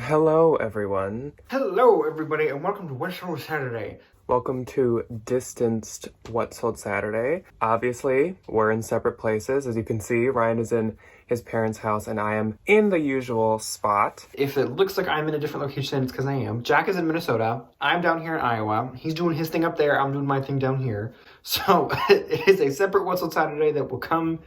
Hello, everyone. Hello, everybody, and welcome to What Sold Saturday. Welcome to distanced What Sold Saturday. Obviously, we're in separate places. As you can see, Ryan is in his parents' house and I am in the usual spot. If it looks like I'm in a different location, it's because I am. Jack is in Minnesota. I'm down here in Iowa. He's doing his thing up there. I'm doing my thing down here. So it is a separate What Sold Saturday that will come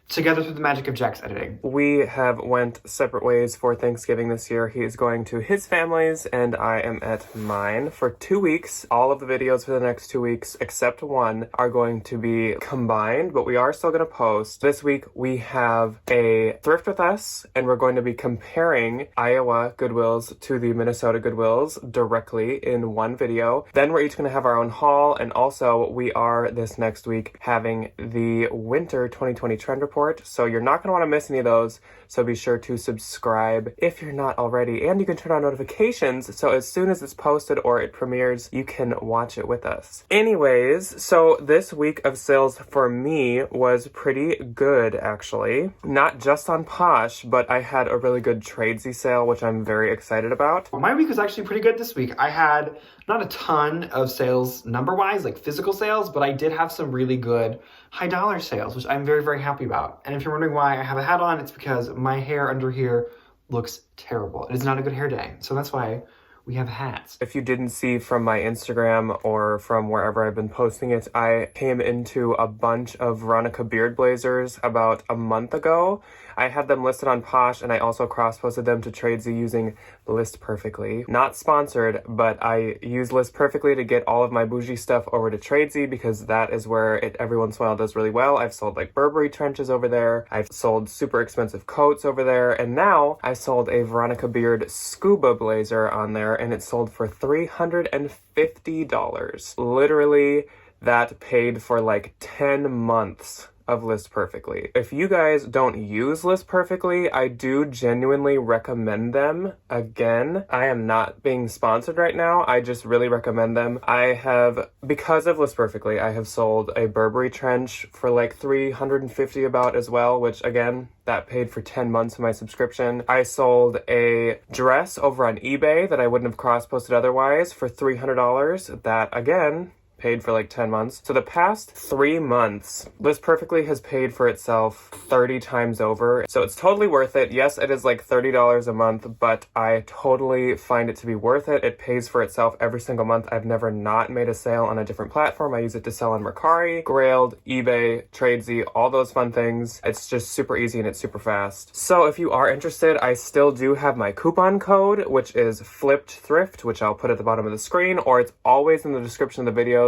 together through the magic of Jack's editing. We have went separate ways for Thanksgiving this year. He is going to his family's and I am at mine for 2 weeks. All of the videos for the next 2 weeks, except one, are going to be combined, but we are still going to post. This week we have a thrift with us and we're going to be comparing Iowa Goodwills to the Minnesota Goodwills directly in one video. Then we're each going to have our own haul, and also we are this next week having the winter 2020 trend report. So you're not going to want to miss any of those. So be sure to subscribe if you're not already. And you can turn on notifications so as soon as it's posted or it premieres, you can watch it with us. Anyways, so this week of sales for me was pretty good, actually. Not just on Posh, but I had a really good tradesy sale, which I'm very excited about. Well, my week was actually pretty good this week. I had not a ton of sales number-wise, like physical sales, but I did have some really good high dollar sales, which I'm very, very happy about. And if you're wondering why I have a hat on, it's because my hair under here looks terrible. It is not a good hair day. So that's why we have hats. If you didn't see from my Instagram or from wherever I've been posting it, I came into a bunch of Veronica beard blazers about a month ago. I had them listed on Posh and I also cross-posted them to Tradesy using List Perfectly. Not sponsored, but I use List Perfectly to get all of my bougie stuff over to Tradesy because that is where it every once in a while does really well. I've sold like Burberry trenches over there. I've sold super expensive coats over there. And now I sold a Veronica Beard scuba blazer on there and it sold for $350. Literally, that paid for like 10 months of List Perfectly. If you guys don't use List Perfectly, I do genuinely recommend them. Again, I am not being sponsored right now. I just really recommend them. I have, because of List Perfectly, I have sold a Burberry trench for like $350 about as well, which again, that paid for 10 months of my subscription. I sold a dress over on eBay that I wouldn't have cross-posted otherwise for $300. That again, paid for like 10 months. So the past 3 months, List Perfectly has paid for itself 30 times over. So it's totally worth it. Yes, it is like $30 a month, but I totally find it to be worth it. It pays for itself every single month. I've never not made a sale on a different platform. I use it to sell on Mercari, Grailed, eBay, Tradesy, all those fun things. It's just super easy and it's super fast. So if you are interested, I still do have my coupon code, which is Flipped Thrift, which I'll put at the bottom of the screen, or it's always in the description of the videos.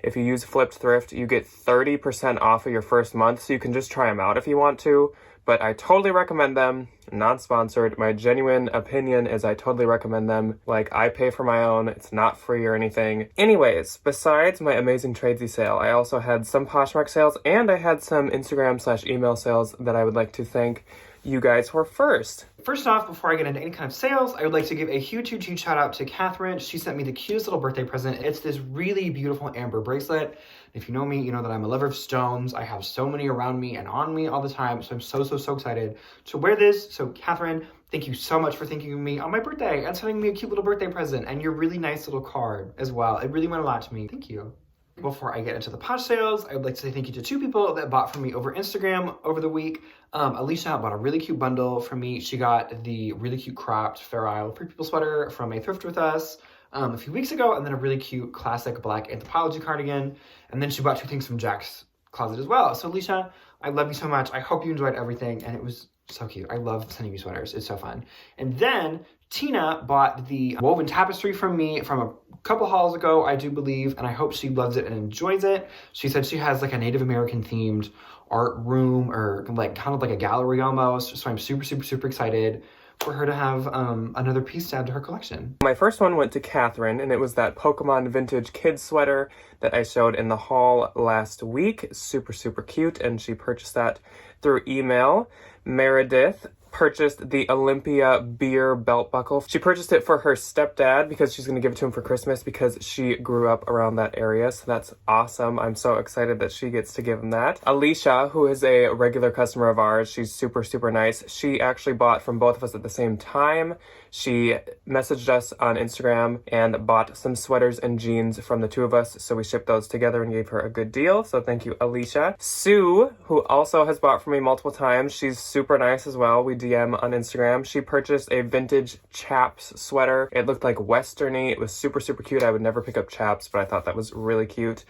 If you use Flipped Thrift, you get 30% off of your first month, so you can just try them out if you want to. But I totally recommend them. Not sponsored. My genuine opinion is I totally recommend them. Like, I pay for my own. It's not free or anything. Anyways, besides my amazing tradesy sale, I also had some Poshmark sales and I had some Instagram/email sales that I would like to thank you guys for first. First off, before I get into any kind of sales, I would like to give a huge shout out to Catherine. She sent me the cutest little birthday present. It's this really beautiful amber bracelet. If you know me, you know that I'm a lover of stones. I have so many around me and on me all the time. So I'm so excited to wear this. So Catherine, thank you so much for thinking of me on my birthday and sending me a cute little birthday present and your really nice little card as well. It really meant a lot to me. Thank you. Before I get into the Posh sales, I would like to say thank you to 2 people that bought from me over Instagram over the week. Alicia bought a really cute bundle from me. She got the really cute cropped Fair Isle Free People sweater from a thrift with us a few weeks ago, and then a really cute classic black Anthropology cardigan. And then she bought 2 things from Jack's closet as well. So Alicia, I love you so much. I hope you enjoyed everything, and it was so cute. I love sending you sweaters. It's so fun. And then Tina bought the woven tapestry from me from a couple hauls ago, I do believe, and I hope she loves it and enjoys it. She said she has like a Native American themed art room or like kind of like a gallery almost. So I'm super excited for her to have another piece to add to her collection. My first one went to Catherine, and it was that Pokemon vintage kid sweater that I showed in the haul last week. Super cute, and she purchased that through email. Meredith purchased the Olympia beer belt buckle. She purchased it for her stepdad because she's going to give it to him for Christmas because she grew up around that area. So that's awesome. I'm so excited that she gets to give him that. Alicia, who is a regular customer of ours, she's super, super nice. She actually bought from both of us at the same time. She messaged us on Instagram and bought some sweaters and jeans from the two of us. So we shipped those together and gave her a good deal. So thank you, Alicia. Sue, who also has bought from me multiple times. She's super nice as well. We DM on Instagram. She purchased a vintage Chaps sweater. It looked like westerny. It was super, super cute. I would never pick up Chaps, but I thought that was really cute.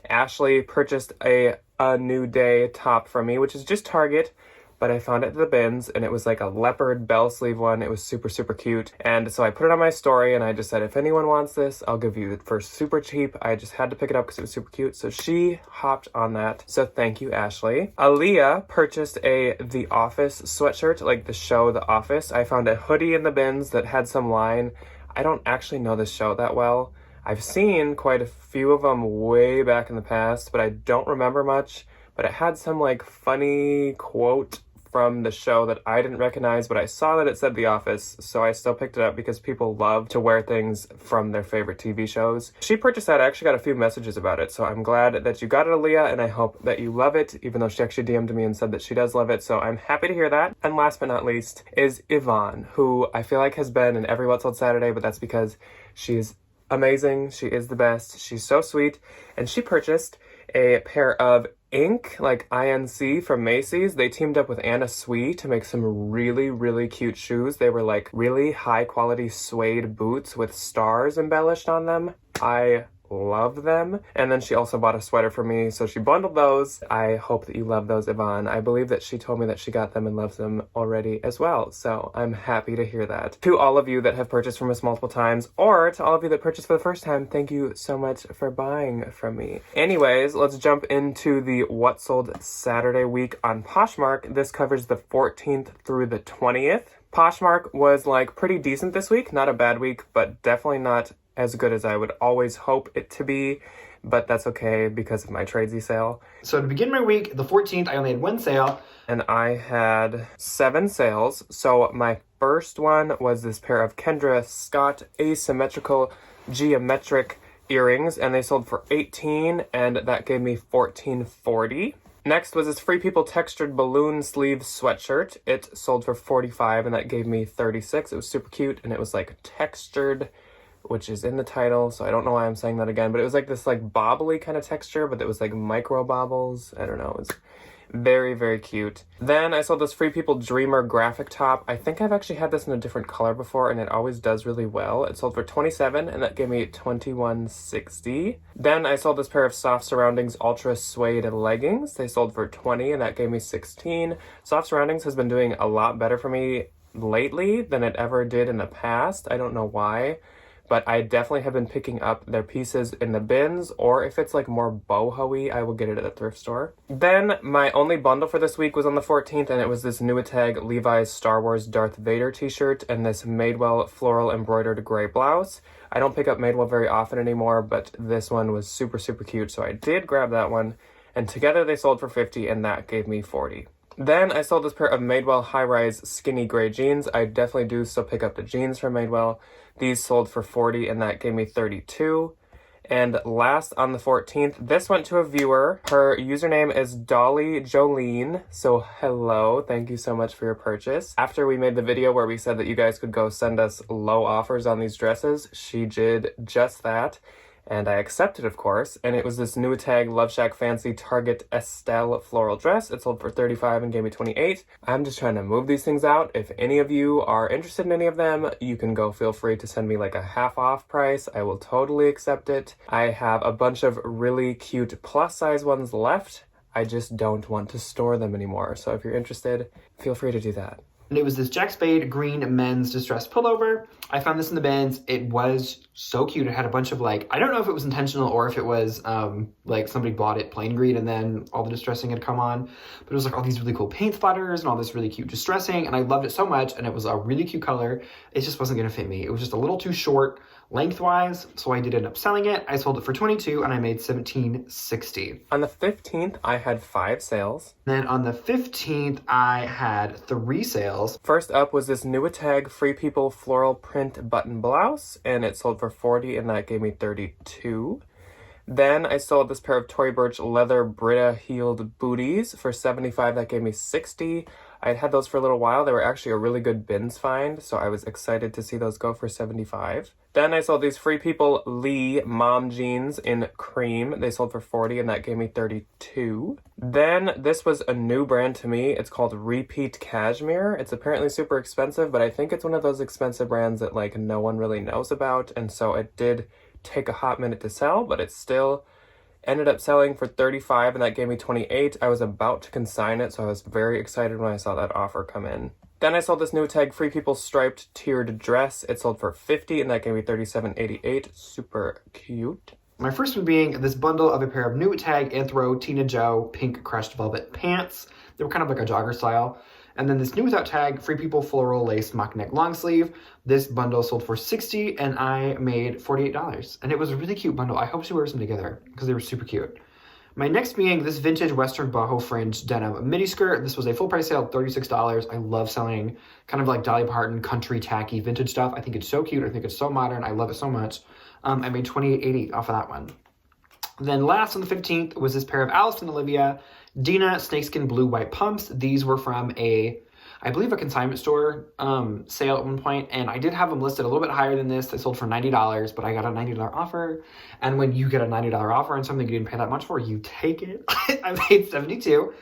Ashley purchased a New Day top from me, which is just Target, but I found it at the bins, and it was like a leopard bell sleeve one. It was super, super cute. And so I put it on my story, and I just said, if anyone wants this, I'll give you it for super cheap. I just had to pick it up because it was super cute. So she hopped on that. So thank you, Ashley. Aaliyah purchased a The Office sweatshirt, like the show The Office. I found a hoodie in the bins that had some line. I don't actually know this show that well. I've seen quite a few of them way back in the past, but I don't remember much. But it had some like funny quote from the show that I didn't recognize, but I saw that it said The Office, so I still picked it up because people love to wear things from their favorite TV shows. She purchased that. I actually got a few messages about it, so I'm glad that you got it, Aaliyah, and I hope that you love it, even though she actually DM'd me and said that she does love it, so I'm happy to hear that. And last but not least is Yvonne, who I feel like has been in every What's Sold Saturday, but that's because she's amazing. She is the best. She's so sweet, and she purchased a pair of Ink, like INC from Macy's. They teamed up with Anna Sui to make some really, really cute shoes. They were like really high quality suede boots with stars embellished on them. I love them. And then she also bought a sweater for me, so she bundled those. I hope that you love those, Yvonne. I believe that she told me that she got them and loves them already as well, so I'm happy to hear that. To all of you that have purchased from us multiple times, or to all of you that purchased for the first time, thank you so much for buying from me. Anyways, let's jump into the What Sold Saturday week on Poshmark. This covers the 14th through the 20th. Poshmark was like pretty decent this week. Not a bad week, but definitely not as good as I would always hope it to be, but that's okay because of my tradesy sale. So to begin my week, the 14th, I only had one sale. And I had 7 sales. So my first one was this pair of Kendra Scott asymmetrical geometric earrings, and they sold for $18, and that gave me $14.40. Next was this Free People textured balloon sleeve sweatshirt. It sold for $45, and that gave me $36. It was super cute, and it was like textured, which is in the title, so I don't know why I'm saying that again, but it was like this like bobbly kind of texture, but it was like micro bobbles. I don't know, it was very, very cute. Then I saw this Free People Dreamer graphic top. I think I've actually had this in a different color before, and it always does really well. It sold for $27, and that gave me $21.60. Then I sold this pair of Soft Surroundings Ultra Suede leggings. They sold for $20, and that gave me $16. Soft Surroundings has been doing a lot better for me lately than it ever did in the past. I don't know why, but I definitely have been picking up their pieces in the bins, or if it's like more boho-y, I will get it at the thrift store. Then my only bundle for this week was on the 14th, and it was this Nuitag Levi's Star Wars Darth Vader t-shirt and this Madewell floral embroidered gray blouse. I don't pick up Madewell very often anymore, but this one was super, super cute, so I did grab that one, and together they sold for $50, and that gave me $40. Then I sold this pair of Madewell high-rise skinny gray jeans. I definitely do still pick up the jeans from Madewell. These sold for $40, and that gave me $32. And last on the 14th, this went to a viewer. Her username is Dolly Jolene. So hello, thank you so much for your purchase. After we made the video where we said that you guys could go send us low offers on these dresses, she did just that. And I accepted, of course, and it was this Nuitag Love Shack Fancy Target Estelle floral dress. It sold for $35 and gave me $28. I'm just trying to move these things out. If any of you are interested in any of them, you can go feel free to send me like a half off price. I will totally accept it. I have a bunch of really cute plus size ones left. I just don't want to store them anymore. So if you're interested, feel free to do that. And it was this Jack Spade green men's distressed pullover. I found this in the bins. It was so cute. It had a bunch of like, I don't know if it was intentional or if it was like somebody bought it plain green and then all the distressing had come on. But it was like all these really cool paint splatters and all this really cute distressing. And I loved it so much. And it was a really cute color. It just wasn't going to fit me. It was just a little too short lengthwise. So I did end up selling it. I sold it for $22 and I made $17.60. On the 15th, I had 5 sales. Then on the 15th, I had 3 sales. sales. First up was this New Tag Free People floral print button blouse, and it sold for $40, and that gave me $32. Then I sold this pair of Tory Burch leather Brita heeled booties for $75. That gave me $60. I'd had those for a little while. They were actually a really good bins find, so I was excited to see those go for $75. Then I sold these Free People Lee mom jeans in cream. They sold for $40, and that gave me $32. Then this was a new brand to me. It's called Repeat Cashmere. It's apparently super expensive, but I think it's one of those expensive brands that like no one really knows about, and so it did take a hot minute to sell, but it still ended up selling for $35, and that gave me $28. I was about to consign it, so I was very excited when I saw that offer come in. Then I sold this New Tag Free People striped tiered dress. It sold for $50, and that gave me $37.88. Super cute. My first one being this bundle of a pair of New Tag Anthro Tina Joe pink crushed velvet pants. They were kind of like a jogger style. And then this New Without Tag Free People floral lace mock neck long sleeve. This bundle sold for $60, and I made $48. And it was a really cute bundle. I hope she wears them together because they were super cute. My next being this vintage Western boho fringe denim midi skirt. This was a full price sale, $36. I love selling kind of like Dolly Parton country tacky vintage stuff. I think it's so cute. I think it's so modern. I love it so much. I made $28.80 off of that one. Then last on the 15th was this pair of Alice and Olivia Dina snakeskin blue white pumps. These were from I believe a consignment store sale at one point, and I did have them listed a little bit higher than this. They sold for $90, but I got a $90 offer. And when you get a $90 offer on something you didn't pay that much for, you take it. I paid $72.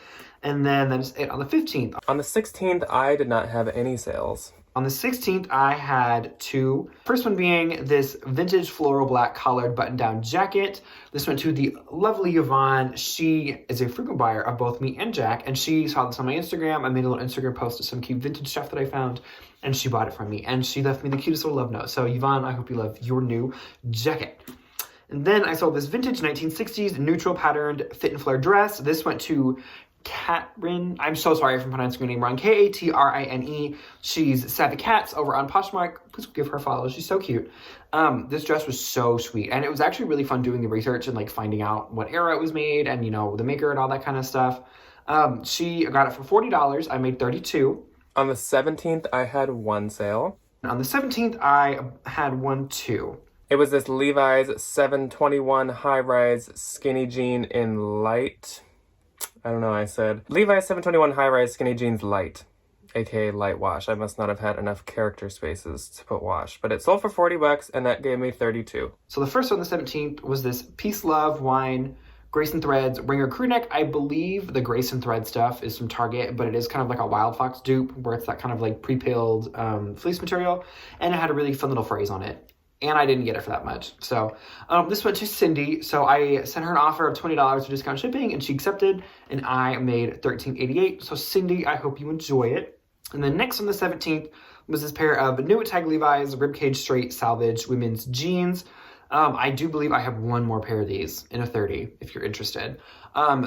And then that's it on the 15th. On the 16th, I did not have any sales. On the 16th, I had two. First one being this vintage floral black collared button-down jacket. This went to the lovely Yvonne. She is a frequent buyer of both me and Jack, and she saw this on my Instagram. I made a little Instagram post of some cute vintage stuff that I found, and she bought it from me, and she left me the cutest little love note. So Yvonne, I hope you love your new jacket. And then I sold this vintage 1960s neutral patterned fit and flare dress. This went to Katrin, I'm so sorry if I'm pronouncing her name wrong, Katrine. She's Savvy Cats over on Poshmark. Please give her a follow. She's so cute. This dress was so sweet, and it was actually really fun doing the research and like finding out what era it was made and, you know, the maker and all that kind of stuff. She got it for $40. I made $32. On the 17th, I had one sale. And on the 17th, I had one too. It was this Levi's 721 high-rise skinny jean in light. I don't know, I said Levi's 721 high-rise skinny jeans light, aka light wash. I must not have had enough character spaces to put wash, but it sold for $40, and that gave me $32. So the first one, the 17th, was this Peace Love Wine Grace and Threads ringer crew neck. I believe the Grace and Thread stuff is from Target, but it is kind of like a Wild Fox dupe where it's that kind of like pre-pilled fleece material, and it had a really fun little phrase on it. And I didn't get it for that much. So this went to Cindy. So I sent her an offer of $20 for discount shipping, and she accepted, and I made $13.88. So Cindy, I hope you enjoy it. And then next on the 17th was this pair of New Tag Levi's Ribcage Straight Salvage women's jeans. I do believe I have one more pair of these in a 30 if you're interested.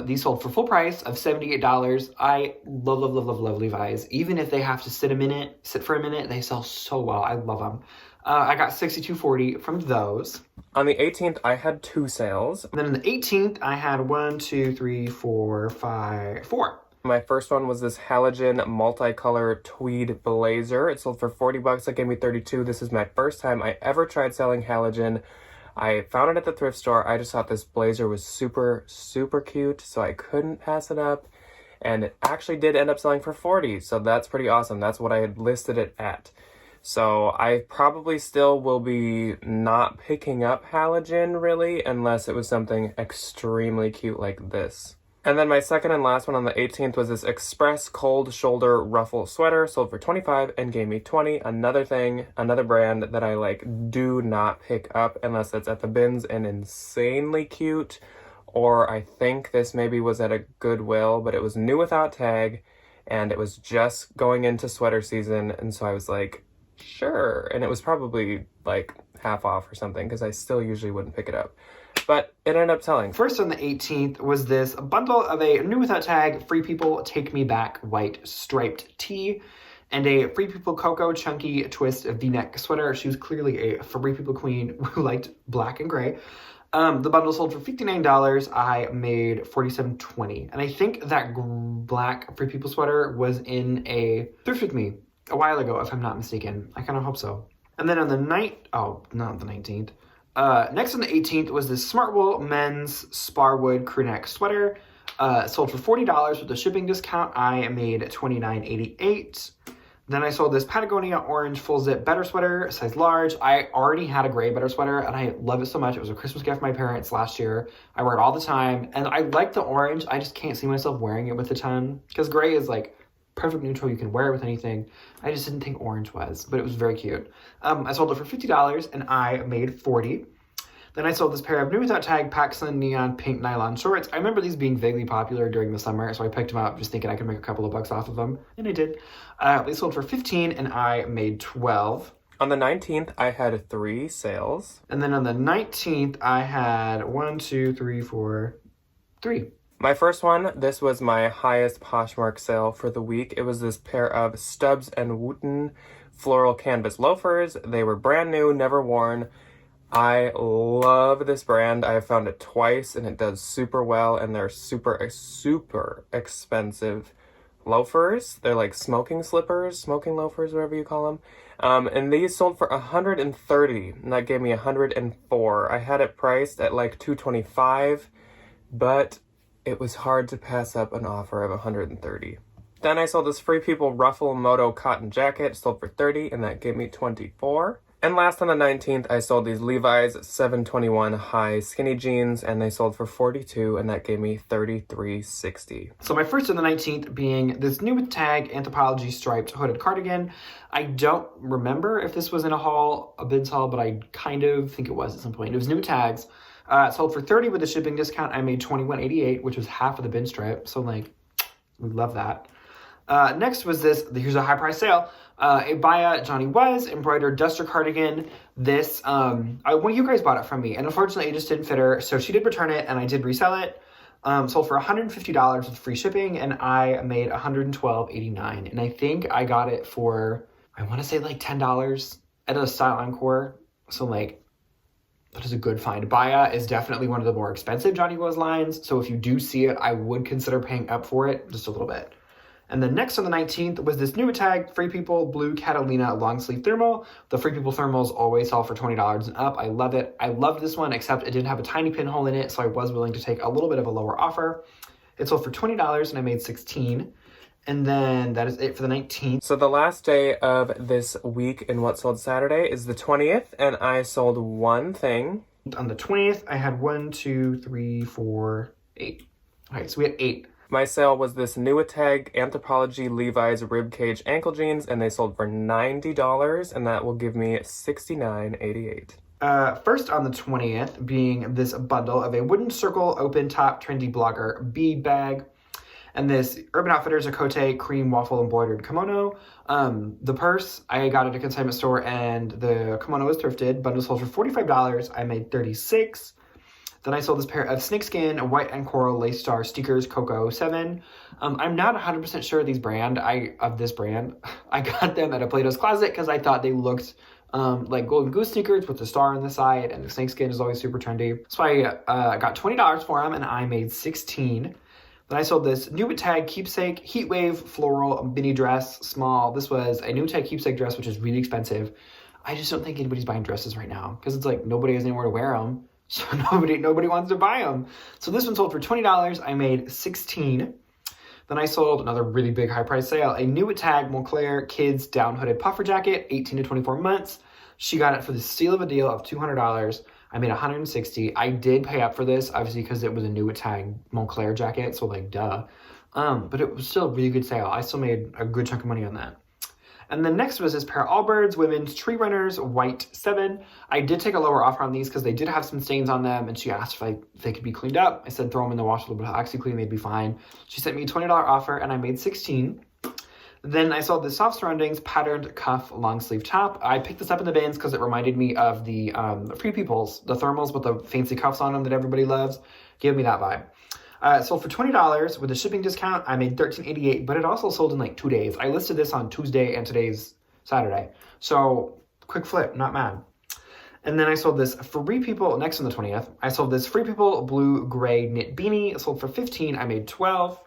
These sold for full price of $78. I love Levi's. Even if they have to sit for a minute, they sell so well. I love them. I got $62.40 from those. On the 18th, I had two sales. And then on the 18th, I had 4. My first one was this halogen multicolor tweed blazer. It sold for $40. That gave me $32. This is my first time I ever tried selling halogen. I found it at the thrift store. I just thought this blazer was super, super cute, so I couldn't pass it up. And it actually did end up selling for $40, so that's pretty awesome. That's what I had listed it at. So I probably still will be not picking up halogen, really, unless it was something extremely cute like this. And then my second and last one on the 18th was this Express cold shoulder ruffle sweater, sold for $25 and gave me $20. Another brand that I do not pick up unless it's at the bins and insanely cute. Or I think this maybe was at a Goodwill, but it was new without tag, and it was just going into sweater season, and so I was like, sure. And it was probably half off or something, because I still usually wouldn't pick it up. But it ended up selling. First on the 18th was this bundle of a new without tag Free People Take Me Back white striped tee and a Free People Cocoa chunky twist V-neck sweater. She was clearly a Free People queen who liked black and gray. The bundle sold for $59. I made $47.20. And I think that black Free People sweater was in a thrift with me a while ago, if I'm not mistaken. I kind of hope so. And then on the not the 19th. Next on the 18th was this Smartwool men's Sparwood crew neck sweater. Sold for $40 with a shipping discount. I made $29.88. Then I sold this Patagonia orange full zip better sweater, size large. I already had a gray better sweater and I love it so much. It was a Christmas gift from my parents last year. I wear it all the time and I like the orange. I just can't see myself wearing it with a ton because gray is like perfect neutral. You can wear it with anything. I just didn't think orange was, but it was very cute. I sold it for $50 and I made $40. Then I sold this pair of new without tag PacSun neon pink nylon shorts. I remember these being vaguely popular during the summer, so I picked them up just thinking I could make a couple of bucks off of them, and I did. They sold for $15 and I made $12. On the 19th, I had 3 sales. And then on the 19th, I had 3. My first one, this was my highest Poshmark sale for the week. It was this pair of Stubbs and Wooten floral canvas loafers. They were brand new, never worn. I love this brand. I have found it twice and it does super well, and they're super expensive loafers. They're like smoking loafers, whatever you call them. And these sold for $130 and that gave me $104. I had it priced at like $225, but it was hard to pass up an offer of $130. Then I sold this Free People Ruffle Moto cotton jacket, sold for $30 and that gave me $24. And last on the 19th, I sold these Levi's 721 high skinny jeans, and they sold for $42, and that gave me $33.60. So my first on the 19th being this new with tag Anthropologie striped hooded cardigan. I don't remember if this was in a bids haul, but I kind of think it was at some point. It was new with tags. It sold for $30 with a shipping discount. I made $21.88, which was half of the bin strip. So like, we love that. Next was this, here's a high price sale. A Baya Johnny Was embroidered duster cardigan. This, one of you guys bought it from me, and unfortunately it just didn't fit her, so she did return it, and I did resell it. Sold for $150 with free shipping, and I made $112.89. And I think I got it for, I want to say like $10 at a Style Encore. So like, that is a good find. Baya is definitely one of the more expensive Johnny Was lines, so if you do see it, I would consider paying up for it just a little bit. And then next on the 19th was this new tag Free People Blue Catalina long sleeve thermal. The Free People thermals always sell for $20 and up. I love it. I loved this one, except it did have a tiny pinhole in it, so I was willing to take a little bit of a lower offer. It sold for $20 and I made $16. And then that is it for the 19th. So the last day of this week in What Sold Saturday is the 20th, and I sold one thing. On the 20th, I had 8. Okay, so we had 8. My sale was this new tag Anthropologie Levi's ribcage ankle jeans, and they sold for $90, and that will give me $69.88. First on the 20th being this bundle of a wooden circle open top trendy blogger bead bag, and this Urban Outfitters Okote cream waffle embroidered kimono. The purse I got at a consignment store, and the kimono was thrifted. Bundle sold for $45. I made $36. Then I sold this pair of snakeskin white and coral lace star stickers Coco 7. I'm not 100% sure of this brand. I got them at a Plato's Closet because I thought they looked like Golden Goose sneakers with the star on the side, and the snakeskin is always super trendy. So I got $20 for them, and I made $16. Then I sold this new tag keepsake heatwave floral mini dress small. This was a new tag keepsake dress, which is really expensive. I just don't think anybody's buying dresses right now because it's like nobody has anywhere to wear them. So nobody wants to buy them. So this one sold for $20. I made $16. Then I sold another really big high price sale, a new tag Moncler kids down hooded puffer jacket, 18 to 24 months. She got it for the steal of a deal of $200. I made $160. I did pay up for this, obviously, because it was a new tag Moncler jacket, so like duh. But it was still a really good sale. I still made a good chunk of money on that. And then next was this pair of Allbirds Women's Tree Runners White 7. I did take a lower offer on these because they did have some stains on them, and she asked if they could be cleaned up. I said throw them in the wash a little bit, oxy-clean, they'd be fine. She sent me a $20 offer, and I made $16. Then I sold the Soft Surroundings patterned cuff long sleeve top. I picked this up in the bins because it reminded me of the Free People's, the thermals with the fancy cuffs on them that everybody loves. Gave me that vibe. It sold for $20 with a shipping discount. I made $13.88, but it also sold in like 2 days. I listed this on Tuesday and today's Saturday. So quick flip, not mad. And then I sold this Free People, next on the 20th, I sold this Free People blue gray knit beanie. It sold for 15, I made 12.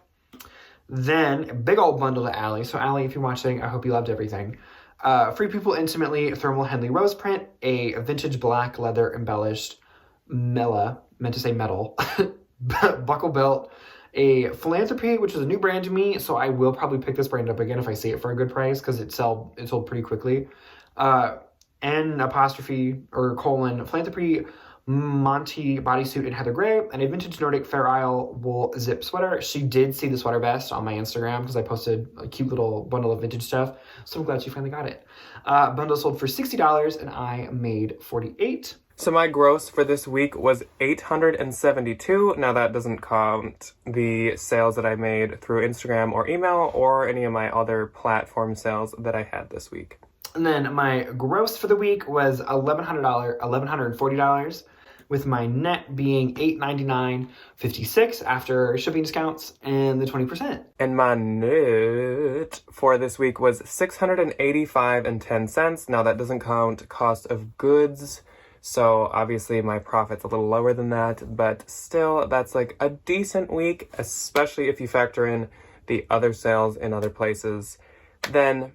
Then a big old bundle to Allie. So Allie, if you're watching, I hope you loved everything. Free People Intimately Thermal Henley Rose Print, a vintage black leather embellished meant to say metal, buckle belt, a Philanthropy, which is a new brand to me, so I will probably pick this brand up again if I see it for a good price, because it sold pretty quickly. Philanthropy Monty bodysuit in heather gray, and a vintage Nordic Fair Isle wool zip sweater. She did see the sweater vest on my Instagram because I posted a cute little bundle of vintage stuff, so I'm glad she finally got it. Bundle sold for $60 and I made 48. So my gross for this week was $872. Now that doesn't count the sales that I made through Instagram or email or any of my other platform sales that I had this week. And then my gross for the week was $1,140, with my net being $899.56 after shipping discounts and the 20%. And my net for this week was $685.10. Now that doesn't count cost of goods, so obviously my profit's a little lower than that, but still that's like a decent week, especially if you factor in the other sales in other places. Then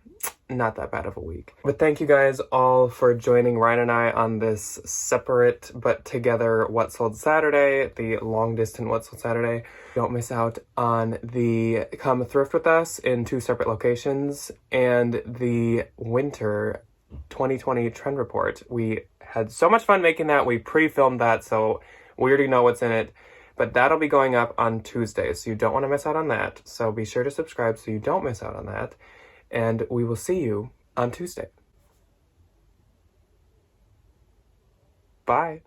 not that bad of a week. But thank you guys all for joining Ryan and I on this separate but together What Sold Saturday, the long distance What Sold Saturday. Don't miss out on the Come Thrift With Us in 2 separate locations and the winter 2020 trend report. We had so much fun making that. We pre-filmed that, so we already know what's in it. But that'll be going up on Tuesday, so you don't want to miss out on that. So be sure to subscribe so you don't miss out on that. And we will see you on Tuesday. Bye.